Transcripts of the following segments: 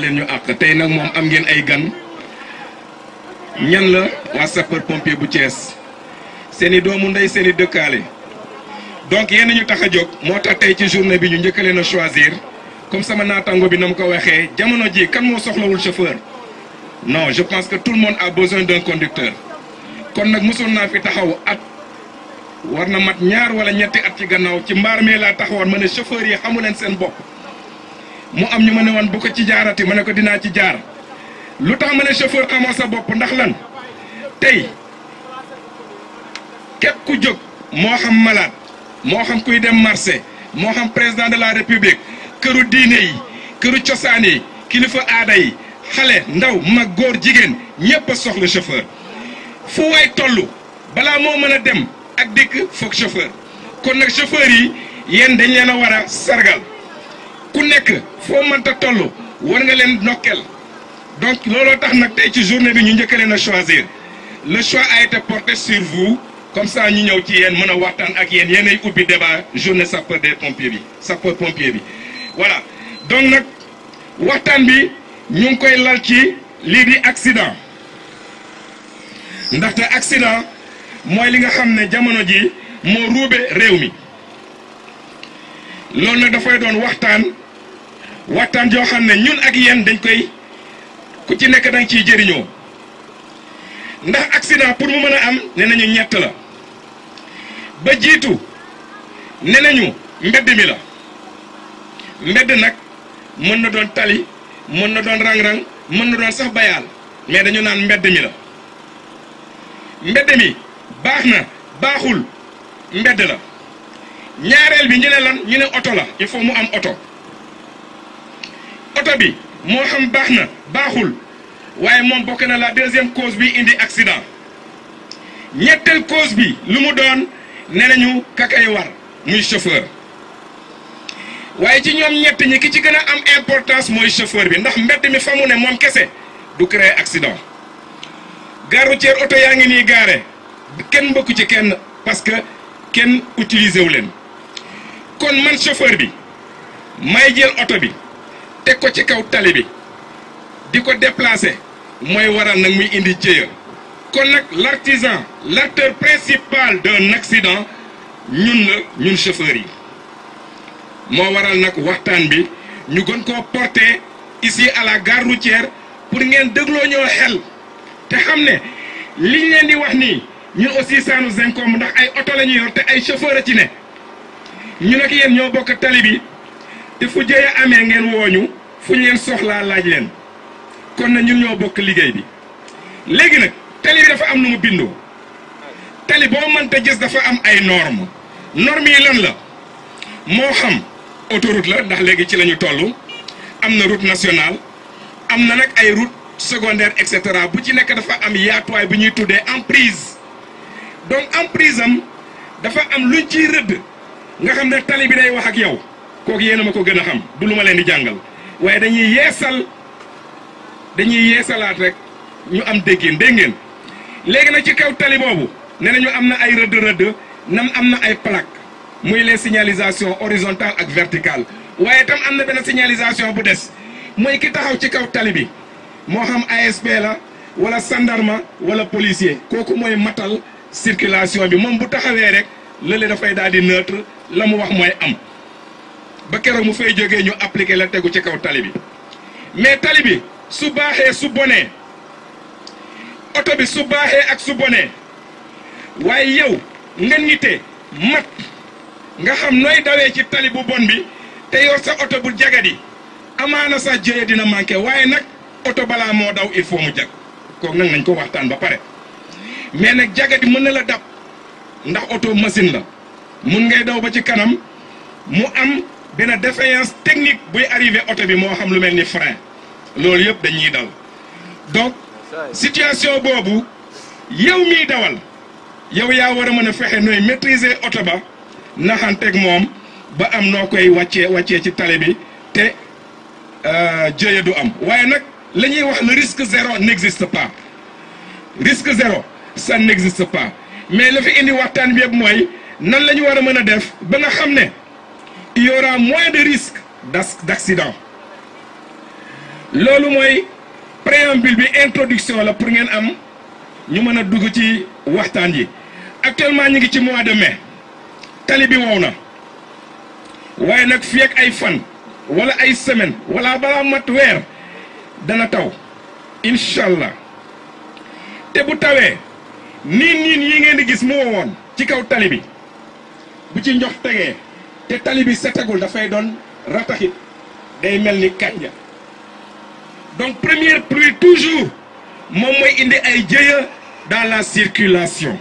leen ñu àq tey nag moom am ngeen ay gan ñan la waa sapeur pompier bu Thiès seeni doomu ndey seeni dëkkaale donc yéen ñu tax a jóg moo tax tey ci journée bi ñu njëkk leen a choisir comme sama naataango bi na mu ko waxee jamono ji kan moo soxlawul chauffeur non je pense que tout le monde a besoin d'un conducteur kon nag mosoon naa fi taxaw at war na mat ñaar wala ñetti at ci gannaaw ci mbaar mi laa taxawoon ma ne chauffeur yi xamu leen seen bopp mu am ñu ma ne woon bu ko ci jaarati ma ne ko dinaa ci jaar lu tax ma ne chauffeur xamoo sa bopp ndax lan tey képp ku jóg moo xam malade moo xam kuy dem marché moo xam président de la république këru diine yi këru cosaan yi kilifa aada yi xale ndaw mag góor jigéen ñépp a soxla chauffeur fu waay toll balaa moo mën a dem ak dikk foog chauffeur kon nag chauffeur yi yéen dañ leen a war a sargal ku nekk foo mënta toll war nga leen nokkel donc looloo tax nag tey ci journée bi ñu njëkk leen a choisir le choix a été porté sur vous comme ça ñu ñëw ci yéen mën a waxtaan ak yéen yéenay ubbi débat journée sapeur des pompiers bi sapeur pompier bi voilà donc nag waxtaan bi ñu ngi koy lal ci lii di accident ndaxte accident mooy li nga xam ne jamono ji moo ruube réew mi loolu nag dafay doon waxtaan joo xam ne ñun ak yéen dañ koy ku ci nekk danga ciy jëriñoo ndax accident pour mu mën a am ne nañu ñett la ba jiitu ne nañu mbedd mi la mbedd nag mën na doon tali mën na doon rang-rang mën na doon sax bayaal mais dañu naan mbedd mi la mbedd mi baax na baaxul mbedd la ñaareel bi ñu ne lan ñu ne oto la il faut mu am oto bi moo xam baax na baaxul waaye moom bokk na la deuxième cause bi indi accident ñetteel cause bi lu mu doon ne nañu kakay war muy chauffeur waaye ci ñoom ñett ñi ki ci gën a am importance mooy chauffeur bi ndax mbedd mi fa mu ne moom kese du créer accident gare routière oto yaa ngi nii gaare kenn mbëkku ci kenn parce que kenn utiliser wu leen kon man chauffeur bi may jël oto bi teg ko ci kaw tali bi di ko déplacer mooy waral nag muy indi jéeya kon nag l'artisan l'acteur principal d'un accident ñun chauffeur yi moo waral nag waxtaan bi ñu gën koo porter ici à la gare routière pour ngeen dégloo ñoo xel te xam ne liñ leen di wax nii ñun aussi ça nous incombe ndax ay oto la ñuy yor te ay chauffeur a ci ne ñun ak yéen ñoo bokk tali bi te fu jéeya amee ngeen wooñu fu ñu leen soxlaa laaj leen kon na ñun ñoo bokk liggéey bi léegi nag tali bi dafa am nu mu bindoo tali boo mënta gis dafa am ay normes yi lan la moo xam autoroute la ndax léegi ci la ñu toll am na route nationale am na nag ay route secondaire et cetera bu ci nekk dafa am yaatuwaay bu ñuy tuddee emprise donc emprise am dafa am luñ ciy rëdd nga xam ne tali bi day wax ak yow kooku yéen a ma ko gën a xam du lu ma leen di jàngal waaye dañuy yeesalaat rek ñu am dégg ngeen léegi nag ci kaw tali boobu nee nañu am na ay rëdd am na ay plaque muy les signalisations horizontales ak verticales waaye tam am na benn signalisation bu des mooy ki taxaw ci kaw tali bi moo xam ASP la wala gendarme wala policier kooku mooy matal circulation bi moom bu taxawee rek lële dafay daal di neutre la mu wax mooy am ba keroog mu fay jógee ñu appliquer la tegu ci kaw tali bi mais tali bi su baaxee su bonee oto bi su baaxee ak su bonee waaye yow nga nite mat nga xam nooy dawee ci tali bu bon bi te yor sa oto bu jagadi amaana sax jëye dina manqué waaye nag oto balaa moo daw il faut mu jag kooku nag nañ ko waxtaan ba pare mais nag jagadi mën na la dab ndax oto machine la mun ngay daw ba ci kanam mu am benn défaillance technique buy arrivé oto bi moo xam lu mel ni frein loolu yëpp dañuy dal donc situation boobu yow miy dawal yow yaa war a mën a fexe nooy maîtriser oto ba naxanteeg moom ba am noo koy wàccee ci tali bi te jëye du am waaye nag la ñuy wax le risque zéro n'existe pas risque zéro ça n'existe pas mais la fi indi waxtaan bi yëpp mooy nan la ñu war a mën a def ba nga xam ne il y aura moins de risques d'accident loolu mooy préambule bi, introduction la pour ngeen am ñu mën a dugg ci waxtaan yi. Actuellement ñu ngi ci mois de mai tali bi wow na waaye nag fii ak ay fan wala ay semaine wala balaa mat weer dana taw incha allah te bu tawee niin yi ngeen di gis mu wowoon ci kaw tali bi bu ci ndox tegee te tali bi setagul dafay doon rataxit day mel ni kànja. Donc première pluie toujours moom mooy indi ay jëya dans la circulation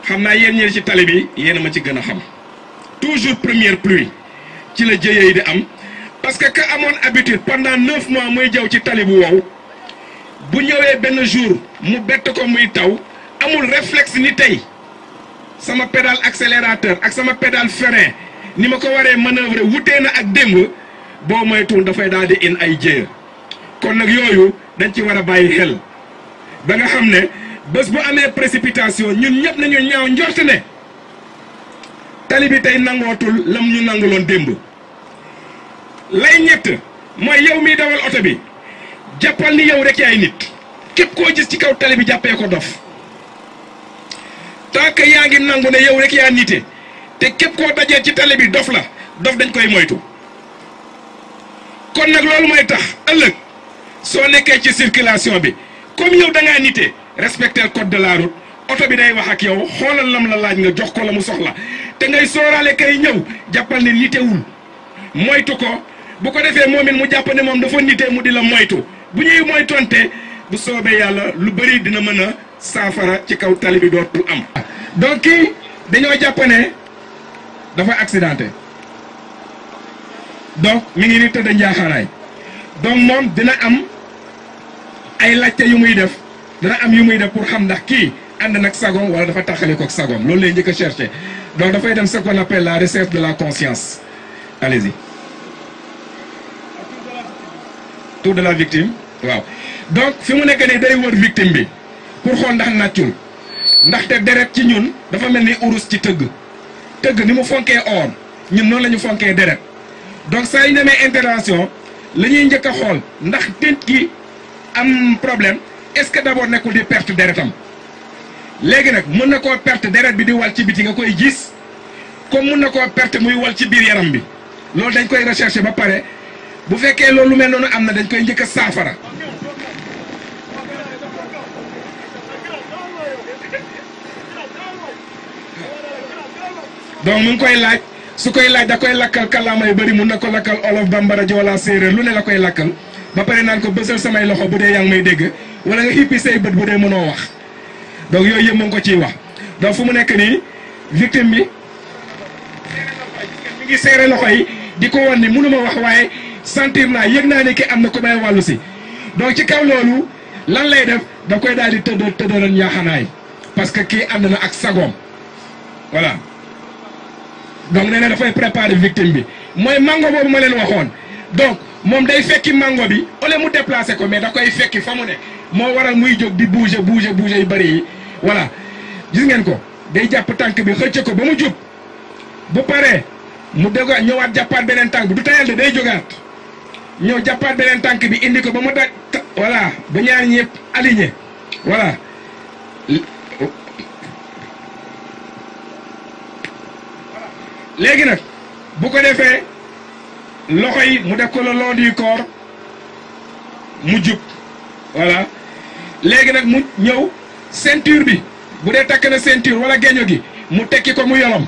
xam naa yéen ñi ci tali bi yéen a ma ci gën a xam toujours première pluie ci la jëya yi di am parce que amoon habitude pendant 9 mois muy jaw ci tali bu wow bu ñëwee benn jour mu bett ko muy taw amul réflexe ni tey sama pédale accélérateur ak sama pédale frein ni ma ko waree manœuvrer wutee na ak démb boo moytuwul dafay daal di in ay jéeya kon nag yooyu dañ ci war a bàyyi xel ba nga xam ne bés bu amee précipitation ñun ñëpp nañu ñaaw njort ne tali bi tey nangootul lam ñu nanguloon démb. lay ñett mooy yow miy dawal oto bi jàppal ni yow rek yaay nit képp koo gis ci kaw tali bi jàppee ko dof tant que yaa ngi nangu ne yow rek yaa nite te képp koo dajee ci tali bi dof la dof dañ koy moytu. kon nag loolu mooy tax ëllëg soo nekkee ci circulation bi comme yow da ngaa nite respecter le code de la route oto bi day wax ak yow xoolal lam la laaj nga jox ko la mu soxla te ngay sóoraale kay ñëw jàppal ne nitewul moytu ko bu ko defee moom it mu jàpp ne moom dafa nite mu di la moytu bu ñuy moytonte bu soobee yàlla lu bëri dina mën a saafara ci kaw tali bi dootul am. donc kii dañoo jàpp ne dafa accidenté. donc mi ngi ni tëdd njaaxaanaay donc moom dina am ay laajte yu muy def dina am yu muy def pour xam ndax kii ànd nag sagom wala dafa taxale ko sagom loolu lay njëkk a chercher donc dafay dem ce qu'on appelle la recherche de la conscience. Allez-y. Tour de la victime waaw donc fi mu nekk nii day wër victime bi pour xool ndax nàccul ndaxte deret ci ñun dafa mel ni urus ci tëgg ni mu fonkee or ñun noonu la ñu fonkee deret. donc saa yu demee intervention la ñuy njëkk a xool ndax nit ki am problème est-ce que d'abord nekkul di perte deretam léegi nag mën na koo perte deret bi di wal ci biti nga koy gis comme mën na koo perte muy wal ci biir yaram bi loolu dañ koy rechercher ba pare bu fekkee loolu lu mel noonu am na dañ koy njëkk a saafara. donc mu ngi koy laaj. su koy laaj da koy lakkal kàllaama yu bëri mun na ko lakkal olof bambara joola séeréer lu ne la koy lakkal ba pare naan ko bësal samay loxo bu dee yaa ngi may dégg wala nga xippi say bët bu dee mënoo wax donc yooyu yëpp mu ngi ko ciy wax. donc fu mu nekk nii victime bi mi ngi seere loxo yi di ko wan ni mënuma wax waaye sentir naa yëg naa ne ki am na ku may wàllu si donc ci kaw loolu lan lay def da koy daal di tëddal ñaaxanaay parce que kii ànd na ak sagoom voilà. donc nee na dafay préparer victime bi mooy mango boobu ma leen waxoon donc moom day fekki mango bi ole mu déplacé ko mais da koy fekki fa mu ne moo waral muy jóg di bouger yu bëri yi voilà gis ngeen ko day jàpp tànk bi xëcc ko ba mu jub bu paree mu dégg ñëwaat jàppaat beneen tànk bi du tayal de day jógaat ñëw jàppaat beneen tànk bi indi ko ba mu daj voilà ba ñaar ñëpp aligné voilà. léegi nag bu ko defee loxo yi mu def ko le long du corps mu jub voilà léegi nag mu ñëw ceinture bi bu dee takk na ceinture wala geño gi mu tekki ko mu yolom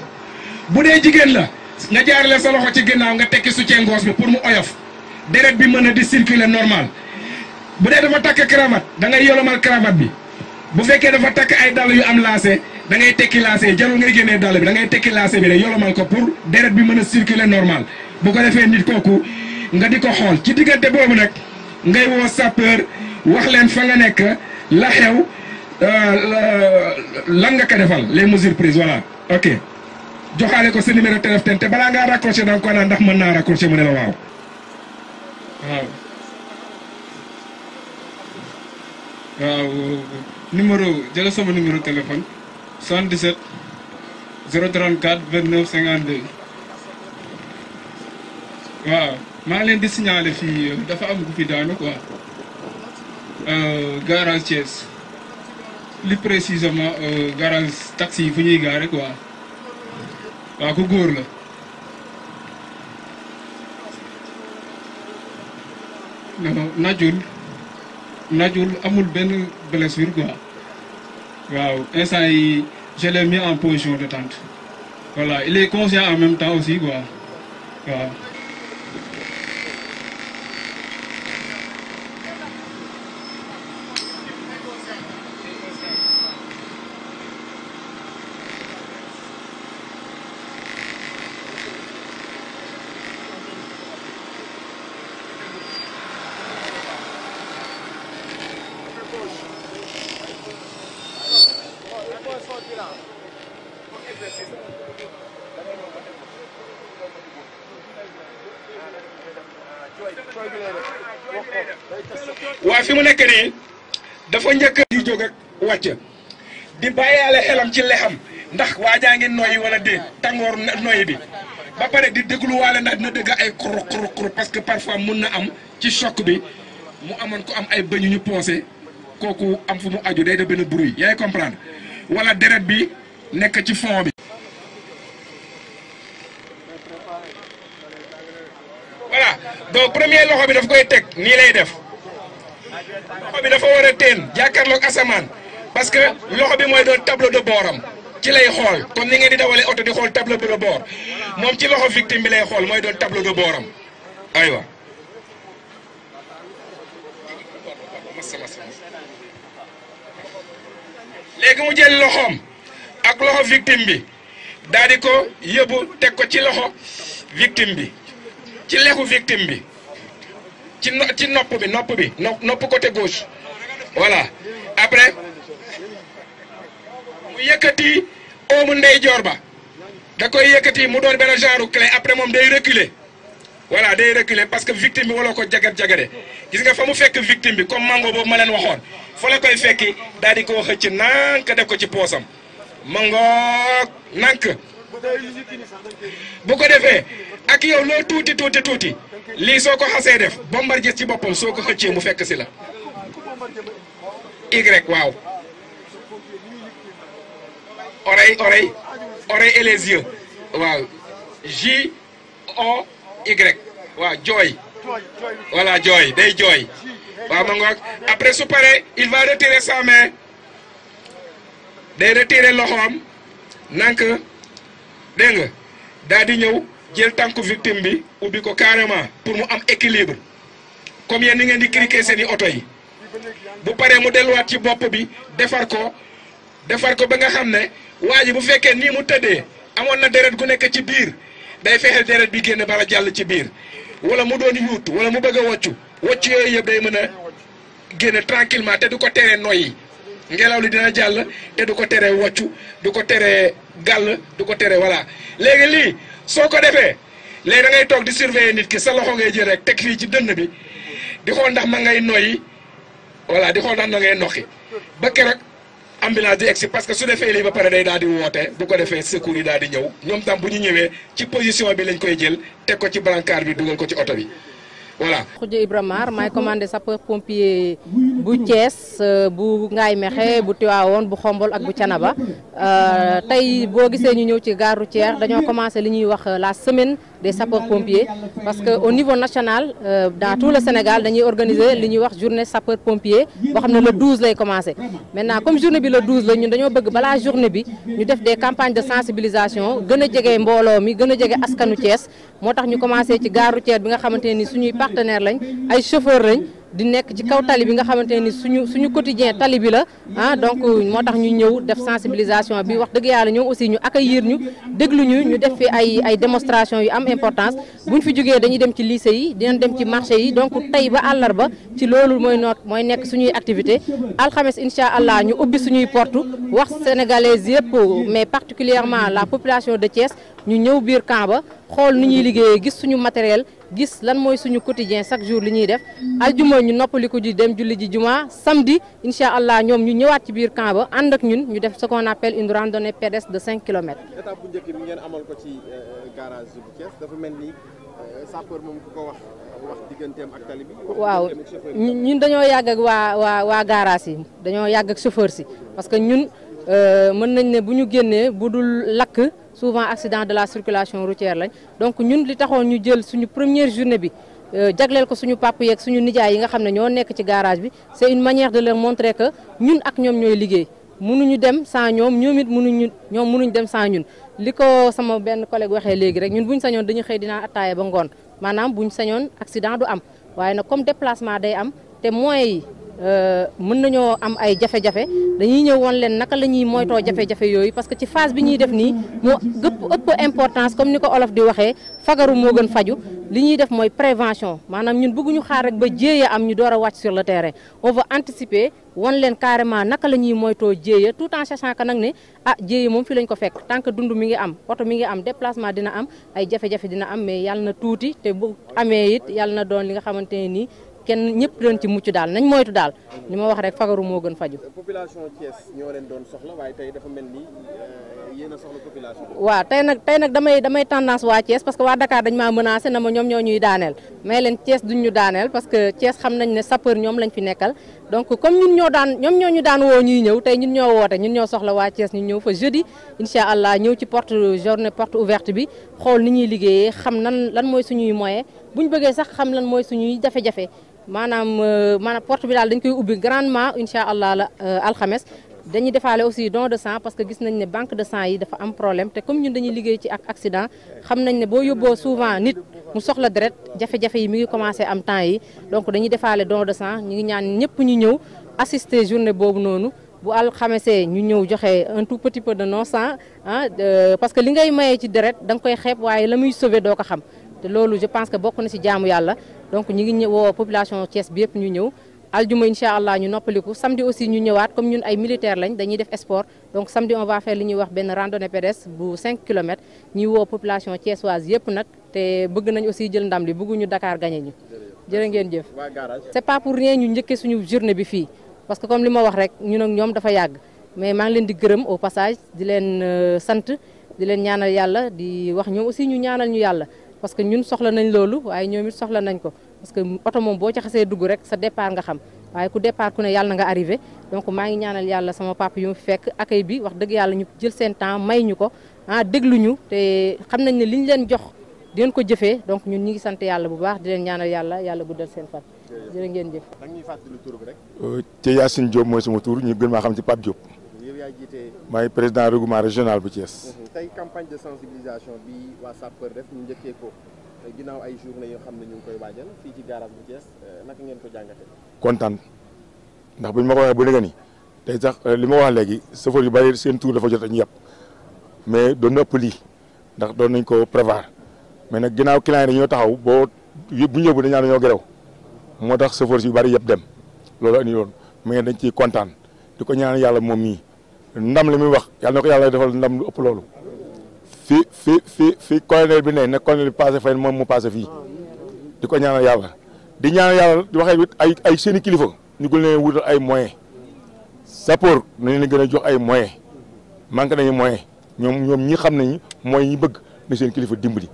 bu dee jigéen la nga jaarale sa loxo ci ginnaaw nga tekki soutien-gorge bi pour mu oyof deret bi mën a di circuler normal bu dee dafa takk cravate da ngay yolomal cravate bi bu fekkee dafa takk ay dàll yu am lacet da ngay tekki lacet jarul ngay génnee dàll bi da ngay tekki lacet bi rek yolomal ko pour deret bi mën a circuler normal bu ko defee nit kooku nga di ko xool ci diggante boobu nag ngay woo sapeur wax leen fa nga nekk la xew lan nga ko defal les mesures prises voilà ok joxaale ko sa numéro téléphone te balaa ngaa raccroché da nga ko naan ndax mën naa raccroché mu ne la waaw. waaw numéro jël sama numéro téléphone 77 034 29 52 waaw. maa leen di signaler fii dafa am ku fi daanu quoi garage Thiès li précisément garage taxi yi fu ñuy gaare quoi waaw ku góor la non najul amul benn blessure quoi waaw instant yi je l'ai mis en position de détente voilà il est conscient en même temps aussi quoi waaw. waa fi mu nekk nii dafa njëkk di jóg ak wàcc di bàyyaale xelam ci lexam ndax waajaa ngi noyyi wala déet tàngoor noyyi bi ba pare di dégluwaale ndax dina dégg ay xur parce que parfois mun na am ci choc bi mu amoon ko am ay bëñ ñu poncé kooku am fu mu aju day def benn bruit yaay comprendre wala deret bi nekk ci fond bi. voilà donc premier loxo bi daf koy teg nii lay def loxo bi dafa war a teen jàkkaarloog asamaan parce que loxo bi mooy doon tableau de booram ci lay xool comme ni ngeen di dawalee oto di xool tableau de bord moom ci loxo victime bi lay xool mooy doon tableau de booram aywa. léegi mu jël loxoom ak loxo victime bi daal di ko yóbbu teg ko ci loxo victime bi ci lexu victime bi ci nopp bi nopp côté gauche voilà après mu yëkkati oomu ndeyjoor ba da koy yëkkati mu doon benn genre clé après moom day reculer voilà day reculer parce que victime bi wala ko jagat-jagade gis nga fa mu fekk victime bi comme mango boobu ma leen waxoon fa la koy fekki daal di ko xëcc nànk def ko ci poosam mangoog nànk bu ko defee ak yow loo tuuti lii soo ko xasee def Bombardier ci boppam soo ko xëccee mu fekk si la Y waaw oreille et les yeux waaw J-O-Y waaw jooy voilà jooy day jooy waaw ma ngoog après su paree il va retirer sa main day retirer loxoom nank dégg nga daal di ñëw jël tànku victime bi ubbi ko carrément pour mu am équilibre comme yéen ni ngeen di cliquer seeni oto yi bu paree mu delluwaat ci bopp bi defar ko ba nga xam ne waa ji bu fekkee nii mu tëddee amoon na deret gu nekk ci biir day fexe deret bi génn bala jàll ci biir wala mu doon yuut wala mu bëgg a woccu yooyu yëpp day mën a génn tranquillement te du ko teree noyyi ngelaw li dina jàll te du ko teree woccu du ko teree gàll du ko teree voilà léegi lii soo ko defee léegi da ngay toog di surveiller nit ki sa loxo ngay jël rek teg fii ci dënn bi di xool ndax ma ngay noyyi voilà di xool ndax ma ngay noxi ba keroog ambulance di egsi parce que su defee lii ba pare day daal di woote bu ko defee secours yi daal di ñëw ñoom tam bu ñu ñëwee ci position bi lañ koy jël teg ko ci brancard bi dugal ko ci oto bi voilà. Khoudia Ibrahima maay commandé sapeur pompier bu Thiès bu Ngaye Mekhe bu Tivaouane bu Xombol ak bu Thiénaba tey boo gisee ñu ñëw ci gare routière dañoo commencé li ñuy wax la semaine des sapeurs pompiers parce que au niveau national dans tout le Sénégal dañuy organiser li ñuy wax journée sapeur pompier boo xam ne le 12 lay commencé. maintenant comme journée bi le 12 la ñun dañoo bëgg balaa journée bi ñu def des campagnes de sensibilisation gën a jege mbooloo mi gën a jege askanu Thiès moo tax ñu commencé ci gare routière bi nga xamante ni suñuy partenaire lañ ay chauffeur lañ di nekk ci kaw tali bi nga xamante ni suñu quotidien tali bi la donc moo tax ñu ñëw def sensibilisation bi wax dëgg yàlla ñoom aussi ñu accueillir ñu déglu ñu def fi ay démonstration yu am importance buñ fi jógee dañuy dem ci lycée yi dinañ dem ci marché yi donc tey ba àllarba ci loolu mooy nekk suñuy activité alxames incha allah ñu ubbi suñuy porte wax sénégalais yëpp mais particulièrement la population de Thiès ñu ñëw biir camp ba xool ni ñuy liggéeyee gis suñu matériel gis lan mooy suñu quotidien chaque jour li ñuy def aljuma ñu noppaliku ji dem julli ji juma samedi incha allah ñoom ñu ñëwaat ci biir camp ba ànd ak ñun ñu def ce qu'on appelle une randonnée pédestre de 5 kilomètres. étape bu njëkk bi ngeen amal ko ci garage bu Thiès dafa mel ni sapeur moom ku ko wax digganteem ak tali bi. waaw ñun dañoo yàgg ak waa garage yi dañoo yàgg ak chauffeur si parce que ñun mën nañ ne bu ñu génnee bu dul lakk souvent accident de la circulation routière lañ donc ñun li taxoon ñu jël suñu première journée bi jagleel ko suñu papa yeeg suñu nijaay yi nga xam ne ñoo nekk ci garage bi c'est une manière de leur montrer que ñun ak ñoom ñooy liggéey mënuñu dem sans ñoom ñoom it mënuñu dem sans ñun li ko sama benn collègue waxee léegi rek ñun buñ sañoon dañu xëy dinaa attaaya ba ngoon maanaam buñ sañoon accident du am waaye nag comme déplacement day am te moyens yi mën nañoo am ay jafe-jafe dañuy ñëw woon leen naka la ñuy moytoo jafe-jafe yooyu parce que ci phase bi ñuy def nii moo ëpp importance comme ni ko olof di waxee fagaru moo gën faju li ñuy def mooy prévention maanaam ñun bëgguñu xaar rek ba jéeya am ñu door a wàcc sur le terrain on veut anticiper won leen carrément naka la ñuy moytoo jéeya tout en sachant que nag ne jéeya moom fi lañ ko fekk tant que dund mi ngi am oto mi ngi am déplacement dina am ay jafe-jafe dina am mais yàlla na tuuti te bu amee it yàlla na doon li nga xamante ne nii kenn ñëpp doon ci mucc daal nañ moytu daal li ma wax rek fagaru moo gën faju population Thiès ñoo leen doon soxla waaye tey dafa mel ni yéen a soxla population. waaw tey nag damay tendance waa Thiès parce que waa Dakar dañ maa menacé na ma ñoom ñoo ñuy daaneel mais leen Thiès duñ ñu daaneel parce que Thiès xam nañ ne sapeur ñoom lañ fi nekkal donc comme ñoom ñoo ñu daan woo ñuy ñëw tey ñun ñoo woote ñun ñoo soxla waa Thiès ñu ñëw fa jeudi incha allah ñëw ci journée porte ouverte bi xool ni ñuy liggéeyee xam lan mooy suñuy moyen buñ bëggee sax xam lan mooy suñuy jafe-jafe maanaam porte bi daal dañ koy ubbi grandement incha allah la alxames dañuy defaale aussi don de sang parce que gis nañ ne banque de sang yi dafa am problème te comme ñun dañuy liggéey ci ak accident xam nañ ne boo yóbboo souvent nit mu soxla deret jafe-jafe yi mi ngi commencé am temps yi donc dañuy defaale don de sang ñu ngi ñaan ñëpp ñu ñëw assister journée boobu noonu bu alxamesee ñu ñëw joxe un tout petit peu de non sang parce que li ngay mayee ci deret da nga koy xeeb waaye la muy sauver doo ko xam te loolu je pense que bokk na ci jaamu yàlla donc ñu ngi woo population Thiès bi yëpp ñu ñëw aljuma incha allah ñu noppaliku samedi aussi ñu ñëwaat comme ñun ay militaire lañ dañuy def sport donc samedi on va faire li ñuy wax benn randonnée pédestre bu 5 kilomètres ñuy woo population thiessoise yëpp nag te bëgg nañ aussi jël ndam li bëgguñu Dakar gagné ñu jërë ngeen jëf c'est pas pour rien ñu njëkkee suñu journée bi fii parce que comme li ma wax rek ñun ak ñoom dafa yàgg mais maa ngi leen di gërëm au passage di leen sant di leen ñaanal yàlla di wax ñoom aussi ñu ñaanal ñu yàlla parce que ñun soxla nañ loolu waaye ñoom it soxla nañ ko parce que oto moom boo ci xasee dugg rek sa départ nga xam waaye ku départ ku ne yàlla na nga arrivé donc maa ngi ñaanal yàlla sama papa yu mu fekk accueil bi wax dëgg yàlla ñu jël seen temps may ñu ko dégluñu te xam nañ ne li ñu leen jox di ngeen ko jëfee donc ñun ñi ngi sant yàlla bu baax di leen ñaanal yàlla guddal seen fan jërë ngeen jëf. da ñuy fàttali tur bi rek. te Yacine Diop mooy sama tur ñu gën maa xam ci Pape Diop. yow yaa jiite. maay président regroupement régional bu Thiès. tey campagne de sensibilisation bi waa sapeur def ñu njëkkee ko ginnaaw ay journée yoo xam ne ñu ngi koy waajal fii ci garage bu Thiès naka ngeen ko jàngatee. kontaan ndax buñ ma ko waxee bu léegi nii tey sax li ma wax léegi chauffeur yu bari seen tour dafa jot a ñu yàpp mais doon na ëpp lii ndax doon nañ ko prévoir mais nag ginnaaw client yi dañoo taxaw boo bu ñu yóbbu dañu naan dañoo gerew moo tax chauffeur yu bari yëpp dem loolu andi loon mais dañ ciy kontaan di ko ñaan yàlla moom mii ndam li muy wax yàlla na ko yàlla defal ndam lu ëpp loolu. fi colonel bi ne colonel bi passé fay moom mu passé fii di ko ñaanal yàlla di ñaanal yàlla di waxee it ay seeni kilifa ñu gën leen wutal ay moyens sapeur nañ leen gën a jox ay moyens manqué nañu moyens ñoom ñi xam nañu mooy ñi bëgg na seen kilifa dimbali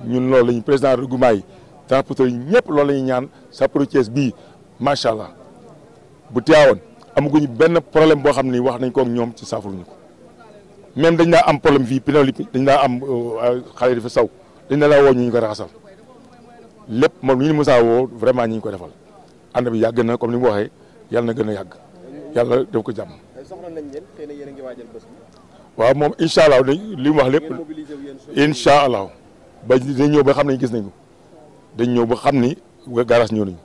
ñun loolu lañu président regroupement yi transporteurs yi ñëpp loolu la ñuy ñaan sapeur Thiès bii macha allah bu teewoon amaguñu benn problème boo xam ni wax nañ ko ak ñoom ci saafaruñu ko. même dañ daa am problème fii pénible dañ daa am xale dafa saw dañ la woo ñu ko raxasal lépp moom ñu mësaa woo vraiment ñu ko defal ànd bi yàgg na comme ni mu waxee yàlla na gën a yàgg yàlla def ko jàmm. soxla nañ leen xëy na yéen a ngi waajal bés bi. waaw moom incha allah li mu wax lépp incha allah ba dañ ñëw ba xam ne gis nañ ko dañ ñëw ba xam ni garage ñëw nañu.